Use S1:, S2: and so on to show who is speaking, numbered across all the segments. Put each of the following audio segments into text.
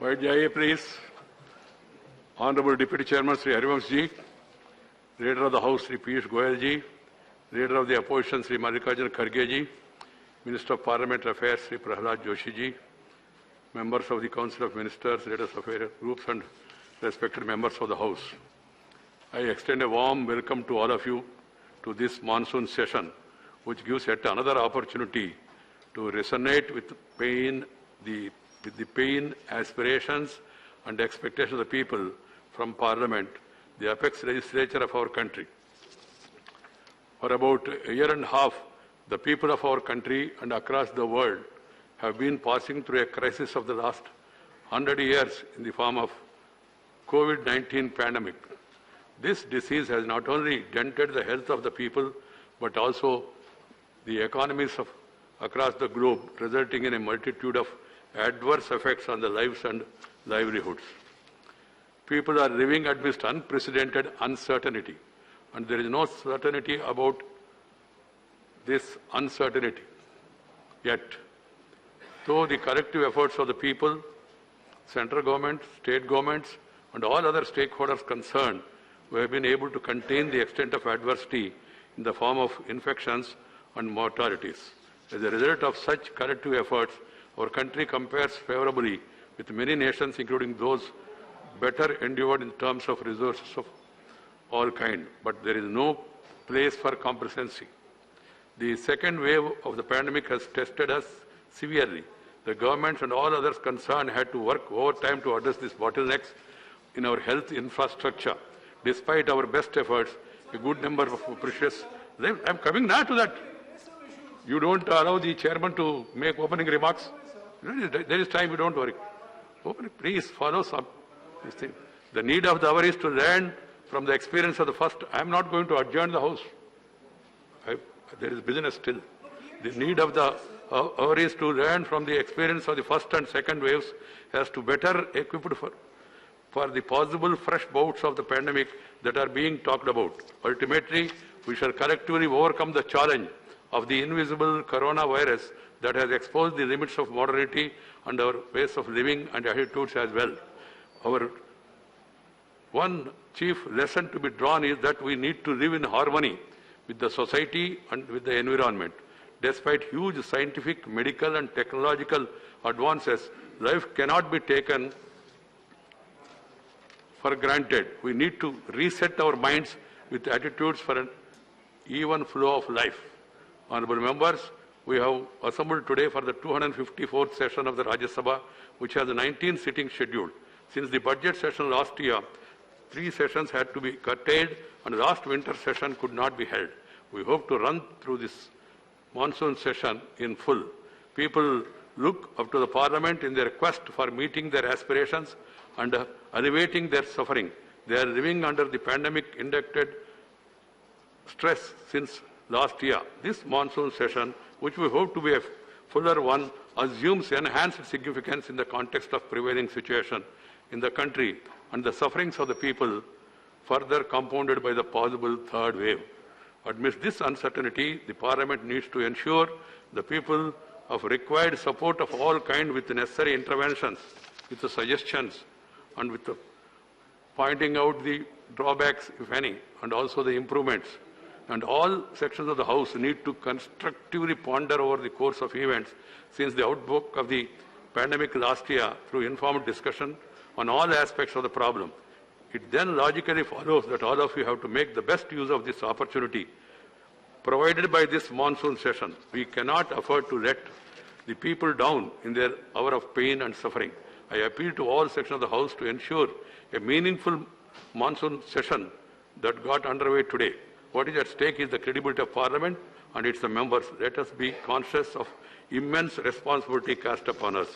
S1: White Jai, please. Honorable Deputy Chairman Sri Harivansh Ji, Leader of the House Sri Piyush Goyal Ji, Leader of the Opposition Sri Mallikarjun Kharge Ji, Minister of Parliamentary Affairs Sri Prahlad Joshi Ji, members of the Council of Ministers, leaders of various groups and respected members of the House. I extend a warm welcome to all of you to this monsoon session, which gives yet another opportunity to resonate with the pain, aspirations and expectations of the people from Parliament, the apex legislature of our country. For about a year and a half, the people of our country and across the world have been passing through a crisis of the last 100 years in the form of COVID-19 pandemic. This disease has not only dented the health of the people, but also the economies of across the globe, resulting in a multitude of adverse effects on the lives and livelihoods. People are living amidst unprecedented uncertainty, and there is no certainty about this uncertainty yet. Though the collective efforts of the people, central government, state governments, and all other stakeholders concerned, we have been able to contain the extent of adversity in the form of infections and mortalities. As a result of such collective efforts, our country compares favorably with many nations, including those better endowed in terms of resources of all kinds. But there is no place for complacency. The second wave of the pandemic has tested us severely. The governments and all others concerned had to work overtime to address these bottlenecks in our health infrastructure. Despite our best efforts, a good number of precious lives. I'm coming now to that. You don't allow the chairman to make opening remarks. There is time, you don't worry. Please follow some. The need of the hour is to learn from the experience of the first. I am not going to adjourn the House. There is business still. The need of the hour is to learn from the experience of the first and second waves as to better equipped for the possible fresh bouts of the pandemic that are being talked about. Ultimately, we shall collectively overcome the challenge of the invisible coronavirus that has exposed the limits of modernity and our ways of living and attitudes as well. Our one chief lesson to be drawn is that we need to live in harmony with the society and with the environment. Despite huge scientific, medical and technological advances, life cannot be taken for granted. We need to reset our minds with attitudes for an even flow of life. Honorable members, we have assembled today for the 254th session of the Rajya Sabha, which has 19 sittings scheduled. Since the budget session last year, 3 sessions had to be curtailed and the last winter session could not be held. We hope to run through this monsoon session in full. People look up to the Parliament in their quest for meeting their aspirations and alleviating their suffering. They are living under the pandemic-induced stress since last year. This monsoon session, which we hope to be a fuller one, assumes enhanced significance in the context of prevailing situation in the country and the sufferings of the people, further compounded by the possible third wave. Amidst this uncertainty, the Parliament needs to ensure the people of required support of all kinds with the necessary interventions, with the suggestions and with the pointing out the drawbacks, if any, and also the improvements. And all sections of the House need to constructively ponder over the course of events since the outbreak of the pandemic last year through informed discussion on all aspects of the problem. It then logically follows that all of you have to make the best use of this opportunity provided by this monsoon session. We cannot afford to let the people down in their hour of pain and suffering. I appeal to all sections of the House to ensure a meaningful monsoon session that got underway today. What is at stake is the credibility of Parliament and its members. Let us be conscious of immense responsibility cast upon us.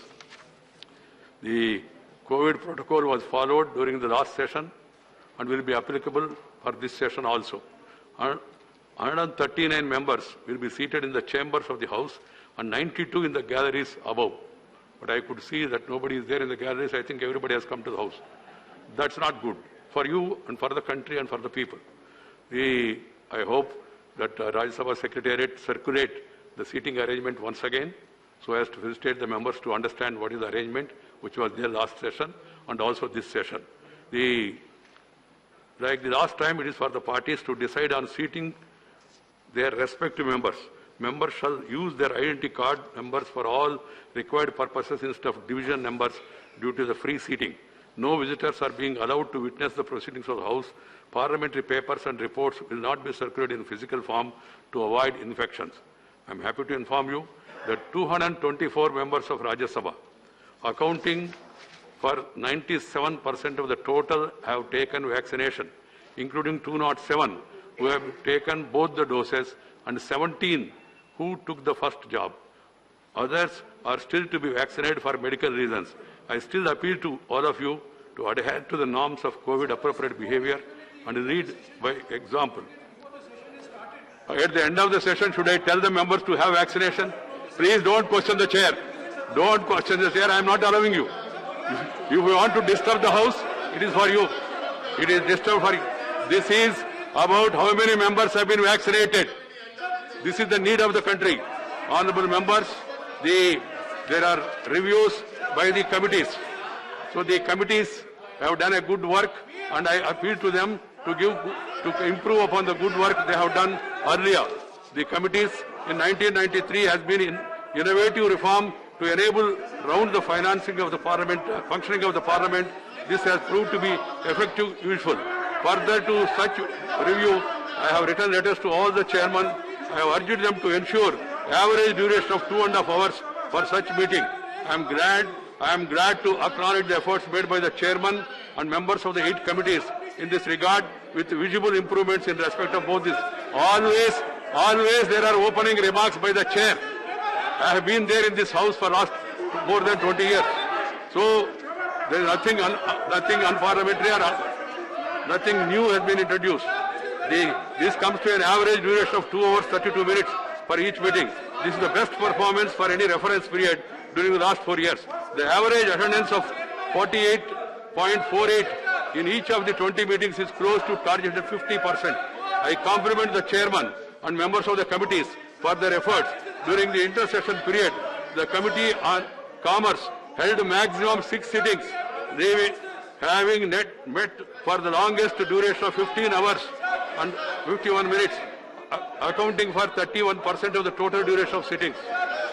S1: The COVID protocol was followed during the last session and will be applicable for this session also. 139 members will be seated in the chambers of the House and 92 in the galleries above. But I could see that nobody is there in the galleries. I think everybody has come to the House. That's not good for you and for the country and for the people. I hope that Rajya Sabha Secretariat circulate the seating arrangement once again so as to facilitate the members to understand what is the arrangement which was there last session and also this session. Like the last time, it is for the parties to decide on seating their respective members. Members shall use their identity card numbers for all required purposes instead of division numbers due to the free seating. No visitors are being allowed to witness the proceedings of the House. Parliamentary papers and reports will not be circulated in physical form to avoid infections. I am happy to inform you that 224 members of Rajya Sabha, accounting for 97% of the total, have taken vaccination, including 207 who have taken both the doses and 17 who took the first jab. Others are still to be vaccinated for medical reasons. I still appeal to all of you to adhere to the norms of COVID-appropriate behavior and lead by example. At the end of the session, should I tell the members to have vaccination? Please don't question the chair. Don't question the chair. I am not allowing you. If you want to disturb the House, it is for you. It is disturbed for you. This is about how many members have been vaccinated. This is the need of the country. Honorable members, there are reviews by the committees. So the committees have done a good work, and I appeal to them to improve upon the good work they have done earlier. The committees in 1993 has been in innovative reform to enable round the financing of the Parliament, functioning of the Parliament. This has proved to be effective, useful. Further to such review, I have written letters to all the chairmen. I have urged them to ensure average duration of 2.5 hours for such meeting. I am glad to acknowledge the efforts made by the chairman and members of the 8 committees in this regard, with visible improvements in respect of both this. Always there are opening remarks by the chair. I have been there in this House for last more than 20 years. So there is nothing unparliamentary or nothing new has been introduced. This comes to an average duration of 2 hours 32 minutes for each meeting. This is the best performance for any reference period during the last 4 years. The average attendance of 48.48 in each of the 20 meetings is close to targeted 50%. I compliment the chairman and members of the committees for their efforts. During the intersession period, the Committee on Commerce held maximum 6 sittings, having met for the longest duration of 15 hours and 51 minutes, accounting for 31% of the total duration of sittings.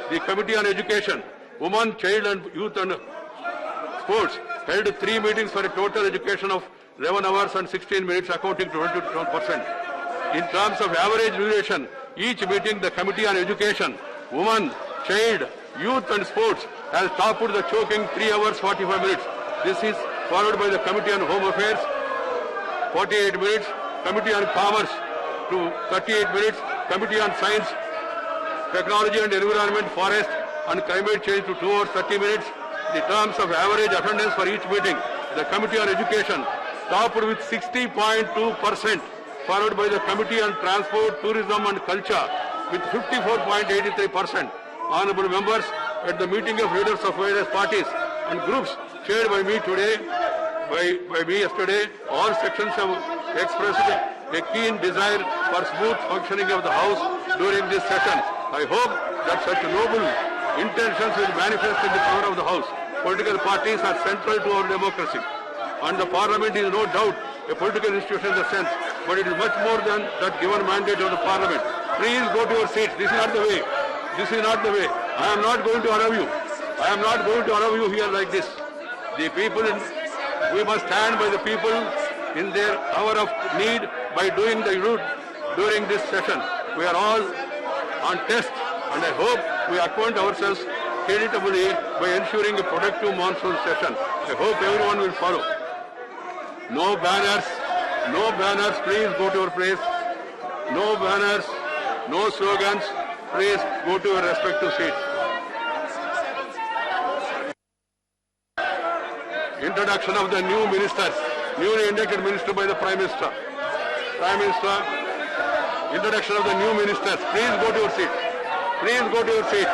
S1: The Committee on Education, Women, Child and Youth and Sports held 3 meetings for a total education of 11 hours and 16 minutes, accounting to 22%. In terms of average duration, each meeting the Committee on Education, Women, Child, Youth and Sports has topped the choking 3 hours 45 minutes. This is followed by the Committee on Home Affairs, 48 minutes, Committee on Commerce to 38 minutes, Committee on Science, Technology and Environment, Forest and Climate Change to 2 hours 30 minutes. The terms of average attendance for each meeting, the Committee on Education topped with 60.2%, followed by the Committee on Transport, Tourism and Culture with 54.83%. Honorable members, at the meeting of leaders of various parties and groups chaired by me yesterday, all sections have expressed a keen desire for smooth functioning of the House during this session. I hope that such noble intentions will manifest in the power of the House. Political parties are central to our democracy, and the Parliament is no doubt a political institution in the sense, but it is much more than that given mandate of the Parliament. Please go to your seats. This is not the way. This is not the way. I am not going to allow you. I am not going to allow you here like this. The people, we must stand by the people in their hour of need by doing the route during this session. We are all on test, and I hope we acquaint ourselves creditably by ensuring a productive monsoon session. I hope everyone will follow. No banners, please go to your place. No banners, no slogans, please go to your respective seats. Introduction of the new ministers, newly inducted minister by the Prime Minister. Prime Minister, introduction of the new ministers. Please go to your seats. Please go to your seats.